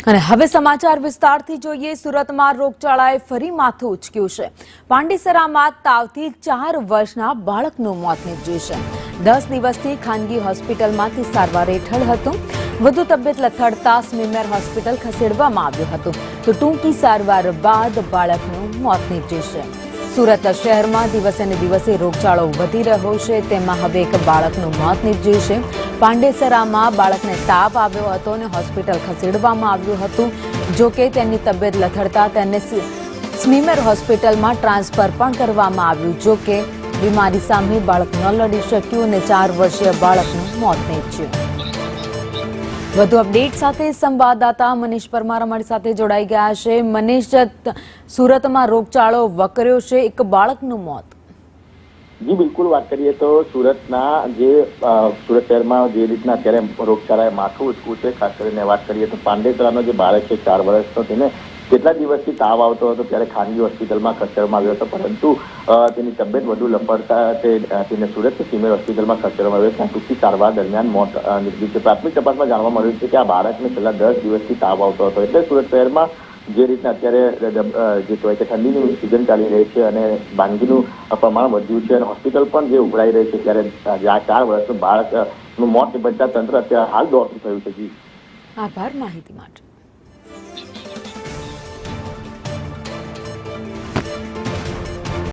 અને હવે સમાચાર વિસ્તારથી જોઈએ। સુરતમાં રોગચાળાએ ફરી માથું ઉચક્યું છે। પાંડેસરામાં તાવથી 4 વર્ષના બાળકનું મોત નીપજ્યું છે। 10 દિવસથી ખાનગી હોસ્પિટલમાંથી સારવાર હેઠળ હતું। વધુ તબિયત લથડતા સ્મીમેર હોસ્પિટલ ખસેડવામાં આવ્યું હતું, તો ટૂંકી સારવાર બાદ બાળકનું મોત નીપજ્યું છે। સુરત શહેરમાં દિવસે ને દિવસે રોગચાળો વધી રહ્યો છે, તેમાં હવે એક બાળકનું મોત નીપજ્યું છે। પાંડેસરામાં બાળકને તાવ આવ્યો હતો અને હોસ્પિટલ ખસેડવામાં આવ્યું હતું। જો કે તેની તબિયત લથડતા તેને સ્મીમેર હોસ્પિટલમાં ટ્રાન્સફર પણ કરવામાં આવ્યું। જો કે બીમારી સામે બાળક ન લડી શક્યું અને 4 વર્ષીય બાળકનું મોત નીપજ્યું। વધુ અપડેટ સાથે સંવાદદાતા મનીષ પરમાર અમારી સાથે જોડાઈ ગયા છે। મનીષ, સુરતમાં રોગચાળો વકર્યો છે, એક બાળકનું મોત। જી બિલકુલ, વાત કરીએ તો સુરતના સુરત શહેરમાં જે રીતના અત્યારે રોગચાળાએ માથું ઉચક્યું છે, ખાસ કરીને વાત કરીએ તો પાંડેસરાનો જે બાળક છે 4 વર્ષનો, તેને કેટલા દિવસથી તાવ આવતો હતો, ત્યારે ખાનગી હોસ્પિટલમાં ખસેડવામાં આવ્યો હતો, પરંતુ તેની તબિયત વધુ લપડતા તેને સુરત સિવિલ હોસ્પિટલમાં ખસેડવામાં આવ્યો છે। ટૂંકી સારવાર દરમિયાન મોત નીપજ્યું છે। પ્રાથમિક તપાસમાં જાણવા મળ્યું છે કે આ બાળકને છેલ્લા 10 દિવસથી તાવ આવતો હતો, એટલે સુરત શહેરમાં જે રીતના અત્યારે જે કહેવાય કે ઠંડીની સિઝન ચાલી રહી છે અને માંદગીનું પ્રમાણ વધ્યું છે અને હોસ્પિટલ પણ જે ઉભરાઈ રહી છે, ત્યારે આ 4 વર્ષનું બાળકનું મોત નિપજતા તંત્ર અત્યારે હાલ દોડતું થયું છે। જી, આભાર માહિતી માટે।